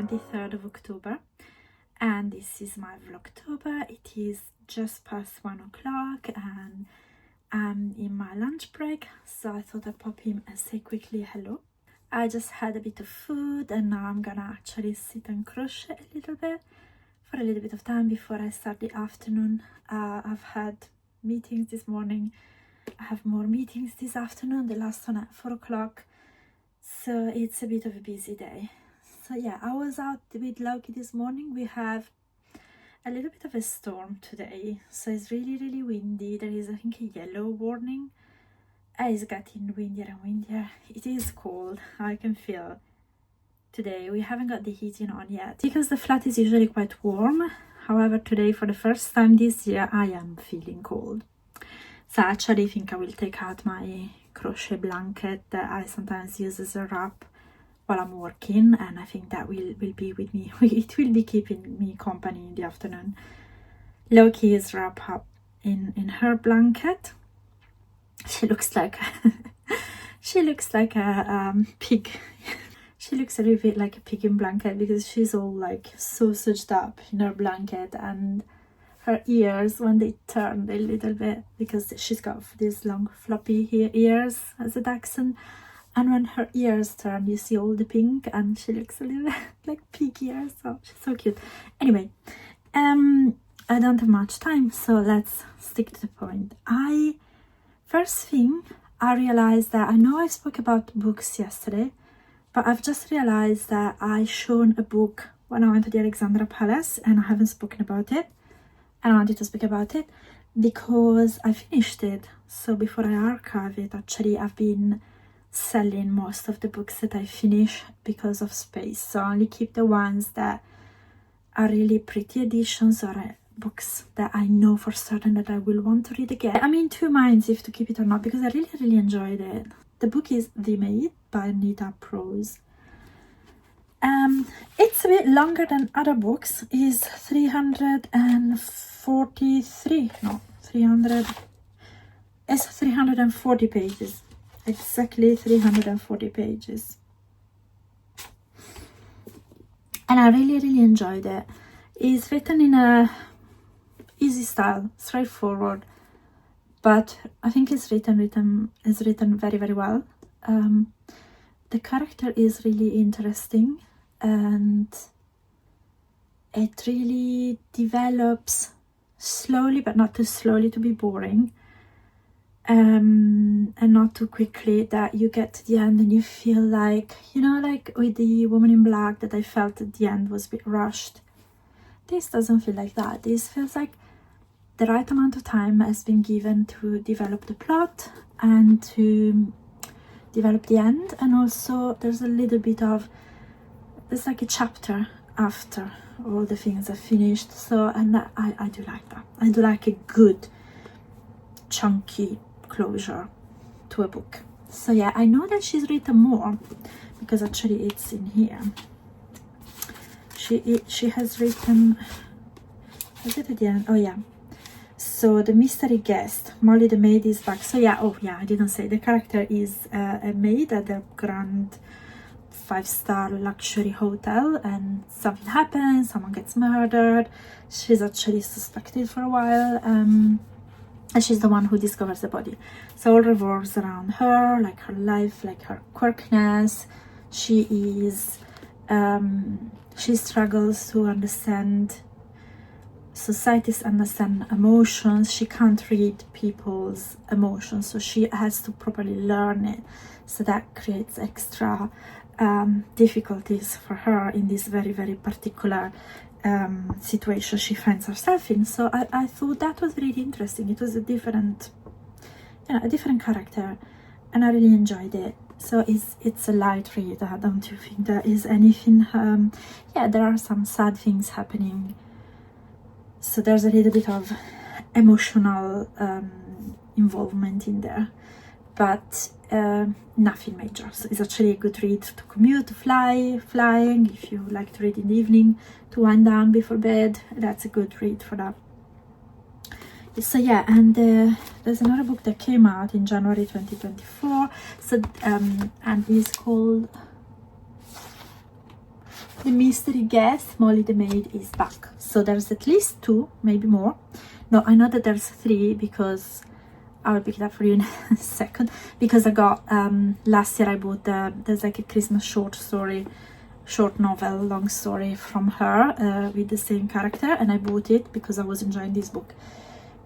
23rd of October, and this is my Vlogtober. It is just past 1 o'clock and I'm in my lunch break, so I thought I'd pop in and say quickly hello. I just had a bit of food and now I'm gonna actually sit and crochet a little bit for a little bit of time before I start the afternoon. I've had meetings this morning. I have more meetings this afternoon, the last one at 4 o'clock. So it's a bit of a busy day. So yeah, I was out with Loki this morning. We have a little bit of a storm today. So it's really windy. There is, I think, a yellow warning. It's getting windier and windier. It is cold. I can feel today. We haven't got the heating on yet because the flat is usually quite warm. However, today, for the first time this year, I am feeling cold. So I actually think I will take out my crochet blanket that I sometimes use as a wrap while I'm working, and I think that will be with me. It will be keeping me company in the afternoon. Loki is wrapped up in her blanket. She looks like she looks like a pig. She looks a little bit like a pig in blanket because she's all like sausaged up in her blanket, and her ears, when they turn a little bit, because she's got these long floppy ears as a dachshund, and when her ears turn you see all the pink and she looks a little bit like pig ears. So she's so cute. Anyway, I don't have much time, so let's stick to the point. First thing I realized that I know I spoke about books yesterday, but I've just realized that I shown a book when I went to the Alexandra Palace and I haven't spoken about it. And I wanted to speak about it because I finished it. So before I archive it, actually I've been selling most of the books that I finish because of space. So I only keep the ones that are really pretty editions or books that I know for certain that I will want to read again. I'm in two minds if to keep it or not because I really enjoyed it. The book is The Maid by knit+stitch. It's a bit longer than other books. It's 340 pages. Exactly 340 pages. And I really enjoyed it. It's written in a easy style, straightforward, but I think it's written very well. The character is really interesting and it really develops slowly, but not too slowly to be boring, and not too quickly that you get to the end and you feel like, you know, like with the Woman in Black, that I felt at the end was a bit rushed. This doesn't feel like that. This feels like the right amount of time has been given to develop the plot and to develop the end, and also there's a little bit of, there's like a chapter after all the things are finished. So, and I do like that. I do like a good chunky closure to a book. So yeah, I know that she's written more because actually it's in here. She has written, is it at the end? Oh yeah. So the mystery guest, Molly the maid, is back. So yeah, oh yeah, I didn't say the character is a maid at the grand 5-star luxury hotel, and something happens, someone gets murdered. She's actually suspected for a while, and she's the one who discovers the body. So all revolves around her, like her life, like her quirkiness. She struggles to understand society's understand emotions. She can't read people's emotions, so she has to properly learn it. So that creates extra difficulties for her in this very particular situation she finds herself in. So I thought that was really interesting. It was a different character, and I really enjoyed it. So it's a light read. I don't think there is anything. Yeah, there are some sad things happening. So there's a little bit of emotional involvement in there, but nothing major. So it's actually a good read to commute, to flying. If you like to read in the evening, to wind down before bed, that's a good read for that. So yeah, and there's another book that came out in January 2024. So and is called the mystery guest, Molly the maid, is back. So there's at least 2, maybe more. No, I know that there's 3 because I'll pick it up for you in a second. Because I got, last year I bought there's like a Christmas short novel, long story from her with the same character, and I bought it because I was enjoying this book.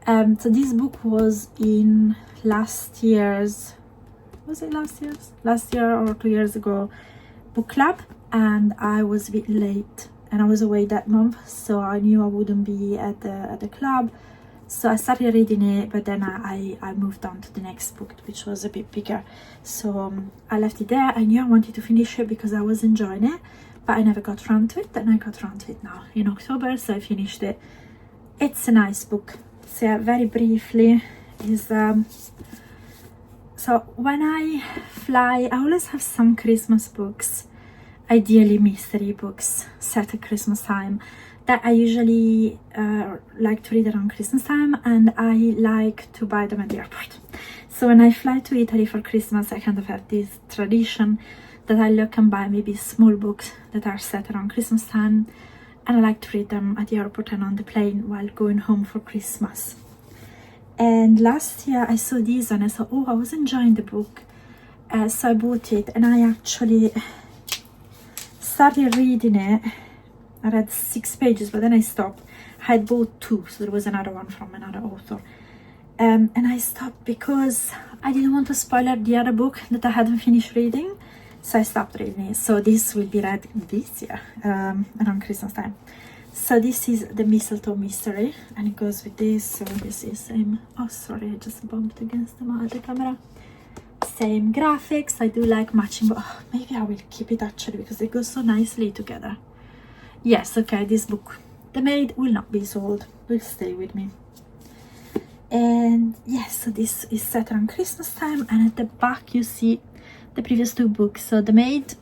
So this book was in last year's, was it last year or 2 years ago, book club, and I was a bit late and I was away that month, so I knew I wouldn't be at the club. So I started reading it, but then I moved on to the next book, which was a bit bigger. So I left it there. I knew I wanted to finish it because I was enjoying it, but I never got around to it, and I got around to it now in October, so I finished it. It's a nice book. So yeah, very briefly, is so when I fly, I always have some Christmas books, ideally mystery books set at Christmas time, that I usually like to read around Christmas time, and I like to buy them at the airport. So when I fly to Italy for Christmas, I kind of have this tradition that I look and buy maybe small books that are set around Christmas time, and I like to read them at the airport and on the plane while going home for Christmas. And last year I saw this and I thought, oh, I was enjoying the book, so I bought it, and I actually started reading it. I read 6 pages, but then I stopped. I had bought 2, so there was another one from another author, and I stopped because I didn't want to spoil the other book that I hadn't finished reading, so I stopped reading it. So this will be read this year around Christmas time. So this is the Mistletoe Mystery, and it goes with this. So this is same, oh sorry, I just bumped against the camera. Same graphics. I do like matching, but oh, maybe I will keep it actually because they go so nicely together. Yes, okay, this book, The Maid, will not be sold, will stay with me. And yes, so this is set around Christmas time, and at the back you see the previous 2 books, so The Maid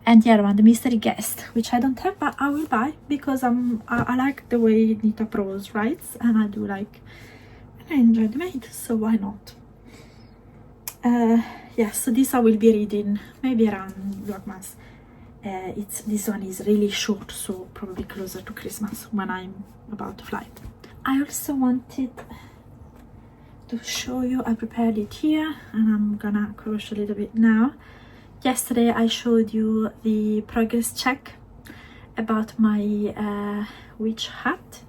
and the other one, The Mystery Guest, which I don't have, but I will buy because I like the way Nita Prose writes, and I do like, and I enjoy The Maid, so why not? Yeah, so this I will be reading maybe around Vlogmas. This one is really short, so probably closer to Christmas when I'm about to fly. I also wanted to show you, I prepared it here, and I'm gonna crochet a little bit now. Yesterday I showed you the progress check about my witch hat,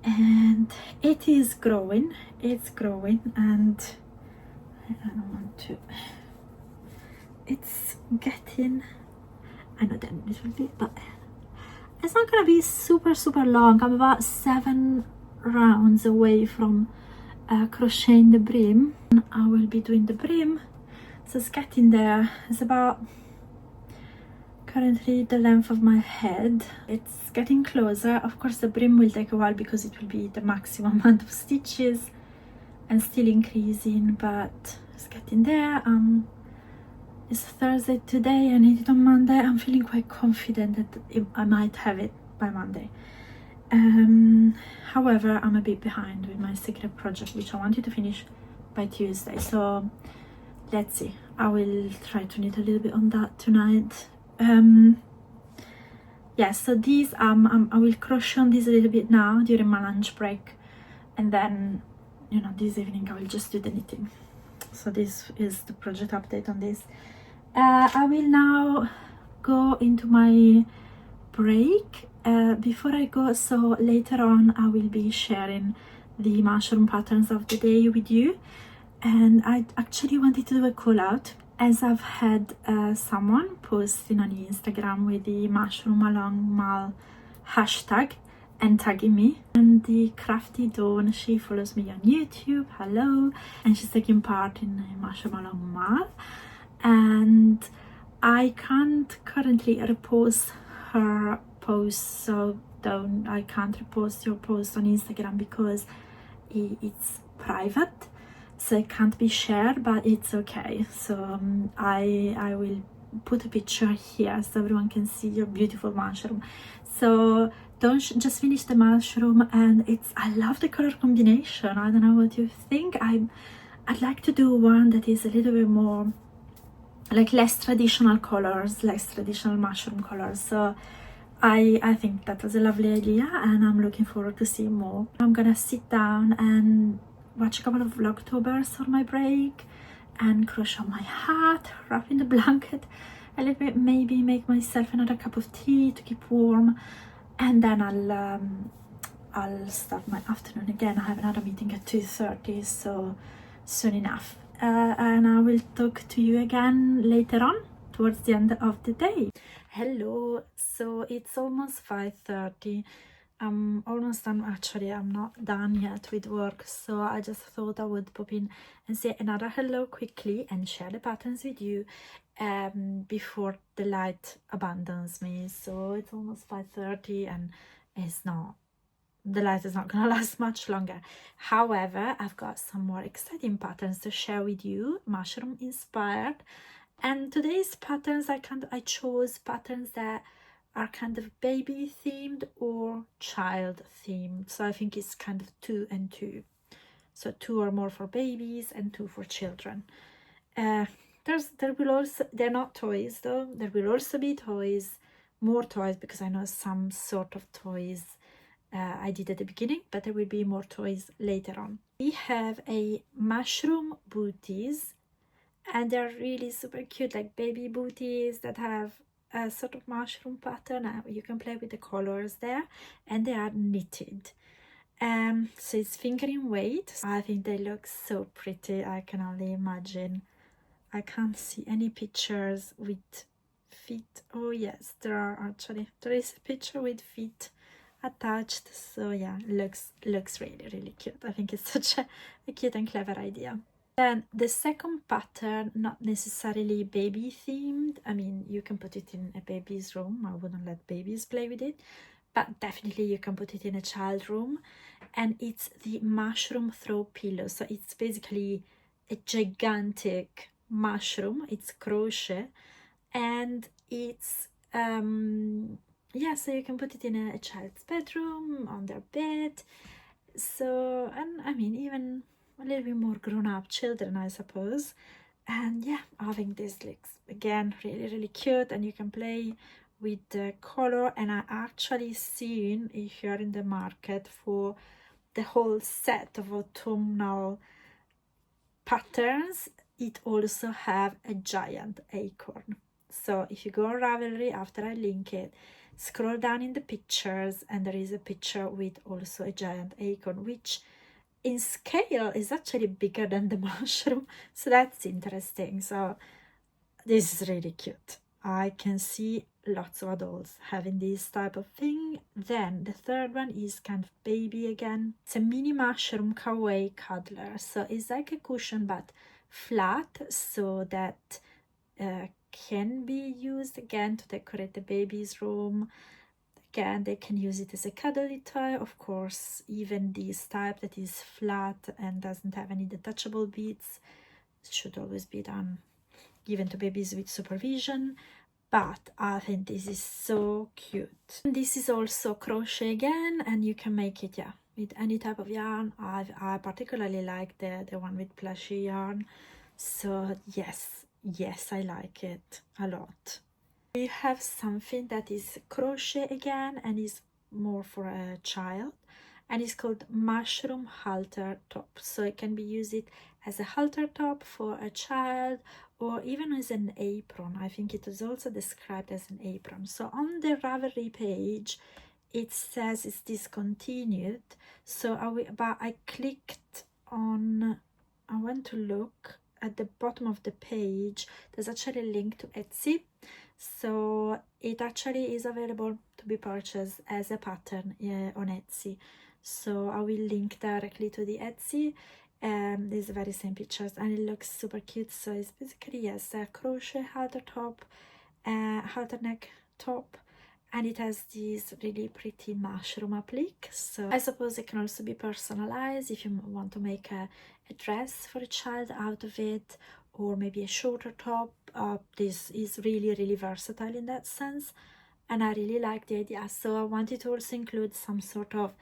and it is growing, it's growing, and I don't want to, it's getting, I know that it will be, but it's not gonna be super long. I'm about 7 rounds away from crocheting the brim. I will be doing the brim, so it's getting there. It's about currently the length of my head. It's getting closer. Of course the brim will take a while because it will be the maximum amount of stitches and still increasing, but it's getting there. It's Thursday today, I need it on Monday. I'm feeling quite confident that I might have it by Monday. However, I'm a bit behind with my secret project, which I wanted to finish by Tuesday, so let's see. I will try to knit a little bit on that tonight. Yeah, so these I will crochet on these a little bit now during my lunch break, and then, you know, this evening I will just do the knitting. So this is the project update on this. I will now go into my break. Before I go, so later on I will be sharing the mushroom patterns of the day with you, and I actually wanted to do a call out, as I've had someone posting on Instagram with the mushroom along mal hashtag and tagging me, and the Crafty Dawn, she follows me on YouTube, hello, and she's taking part in mushroom along mal, and I can't currently repost her post, so I can't repost your post on Instagram because it's private, so it can't be shared, but it's okay. So I will put a picture here so everyone can see your beautiful mushroom. So don't just finish the mushroom, and I love the color combination. I don't know what you think. I'd like to do one that is a little bit more like less traditional colors, less traditional mushroom colors. So I think that was a lovely idea, and I'm looking forward to see more. I'm gonna sit down and watch a couple of Vlogtobers on my break and crochet my hat, wrap in the blanket a little bit, maybe make myself another cup of tea to keep warm, and then I'll start my afternoon again. I have another meeting at 2:30, so soon enough. And I will talk to you again later on towards the end of the day. Hello, so it's almost 5:30. I'm almost done. Actually, I'm not done yet with work, so I just thought I would pop in and say another hello quickly and share the patterns with you before the light abandons me. So it's almost 5:30 and it's not, the light is not gonna last much longer. However, I've got some more exciting patterns to share with you, mushroom inspired. And today's patterns, I chose patterns that are kind of baby themed or child themed. So I think it's kind of 2 and 2. So 2 are more for babies and 2 for children. There will also, they're not toys though. There will also be toys, more toys, because I know some sort of toys I did at the beginning, but there will be more toys later on. We have a mushroom booties, and they're really super cute, like baby booties that have a sort of mushroom pattern. You can play with the colors there, and they are knitted. So it's fingering weight. I think they look so pretty. I can only imagine. I can't see any pictures with feet. Oh yes, there is a picture with feet attached. So yeah, looks really cute. I think it's such a cute and clever idea. Then the second pattern, not necessarily baby themed. I mean, you can put it in a baby's room. I wouldn't let babies play with it, but definitely you can put it in a child room. And it's the mushroom throw pillow. So it's basically a gigantic mushroom. It's crochet, and it's yeah, so you can put it in a child's bedroom, on their bed. So, and I mean, even a little bit more grown-up children, I suppose. And yeah, I think this looks again really cute, and you can play with the color. And I actually seen, if you're in the market for the whole set of autumnal patterns, it also have a giant acorn. So if you go on Ravelry, after I link it, scroll down in the pictures, and there is a picture with also a giant acorn, which in scale is actually bigger than the mushroom. So that's interesting. So this is really cute. I can see lots of adults having this type of thing. Then the third one is kind of baby again. It's a mini mushroom kawaii cuddler. So it's like a cushion but flat, so that can be used again to decorate the baby's room. Again, they can use it as a cuddly toy. Of course, even this type that is flat and doesn't have any detachable bits should always be given to babies with supervision. But I think this is so cute. And this is also crochet again, and you can make it, yeah, with any type of yarn. I particularly like the one with plushy yarn. So yes, I like it a lot. We have something that is crochet again, and is more for a child, and it's called mushroom halter top. So it can be used as a halter top for a child, or even as an apron. I think it is also described as an apron. So on the Ravelry page it says it's discontinued. So I clicked on, I went to look at the bottom of the page. There's actually a link to Etsy. So it actually is available to be purchased as a pattern on Etsy. So I will link directly to the Etsy. These very same pictures, and it looks super cute. So it's basically, yes, a crochet halter top, halter neck top, and it has this really pretty mushroom applique. So I suppose it can also be personalized if you want to make a dress for a child out of it, or maybe a shorter top. This is really versatile in that sense, and I really like the idea. So I wanted to also include some sort of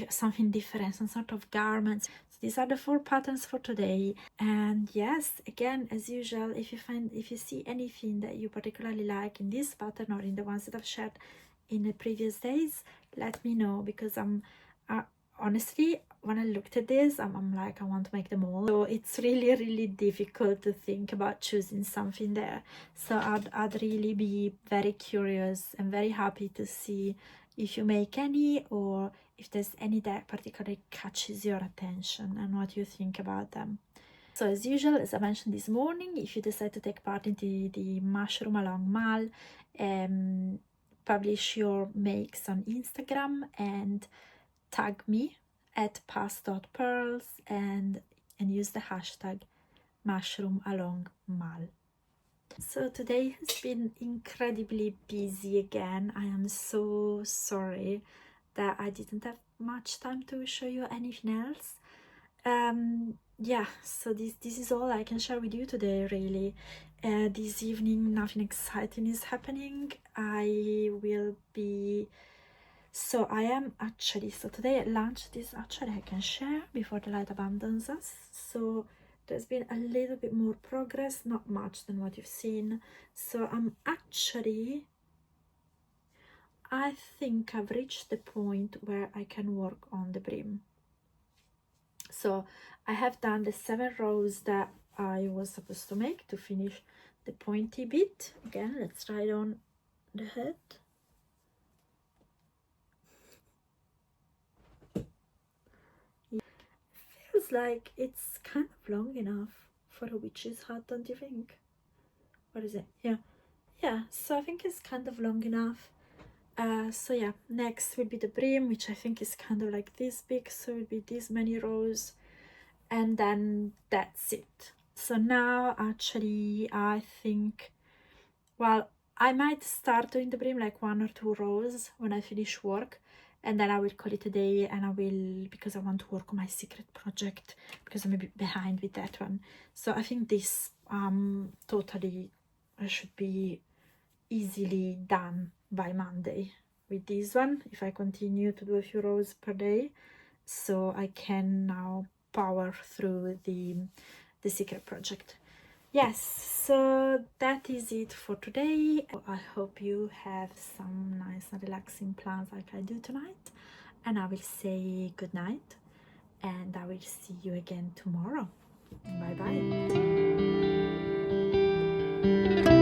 something different, some sort of garments. So these are the 4 patterns for today. And yes, again, as usual, if you see anything that you particularly like in this pattern or in the ones that I've shared in the previous days, let me know, because I'm honestly, when I looked at this, I'm like, I want to make them all. So it's really difficult to think about choosing something there. So I'd really be very curious and very happy to see if you make any, or if there's any that particularly catches your attention and what you think about them. So as usual, as I mentioned this morning, if you decide to take part in the Mushroom Along Mal, publish your makes on Instagram and tag me at pass.pearls and use the hashtag mushroomalongmal. So today has been incredibly busy again. I am so sorry that I didn't have much time to show you anything else. Yeah, so this is all I can share with you today, really. This evening nothing exciting is happening. So today at lunch, this actually I can share before the light abandons us. So there's been a little bit more progress, not much than what you've seen. So I think I've reached the point where I can work on the brim. So I have done the 7 rows that I was supposed to make to finish the pointy bit. Again, let's try it on the head. Feels like it's kind of long enough for a witch's hat, don't you think? What is it? Yeah, so I think it's kind of long enough. So yeah, next will be the brim, which I think is kind of like this big, so it will be this many rows, and then that's it. So now actually I think, well, I might start doing the brim like 1 or 2 rows when I finish work, and then I will call it a day, and because I want to work on my secret project, because I'm a bit behind with that one. So I think this totally should be easily done by Monday with this one, if I continue to do a few rows per day, so I can now power through the secret project. Yes, so that is it for today. I hope you have some nice and relaxing plans like I do tonight, and I will say good night, and I will see you again tomorrow. Bye bye.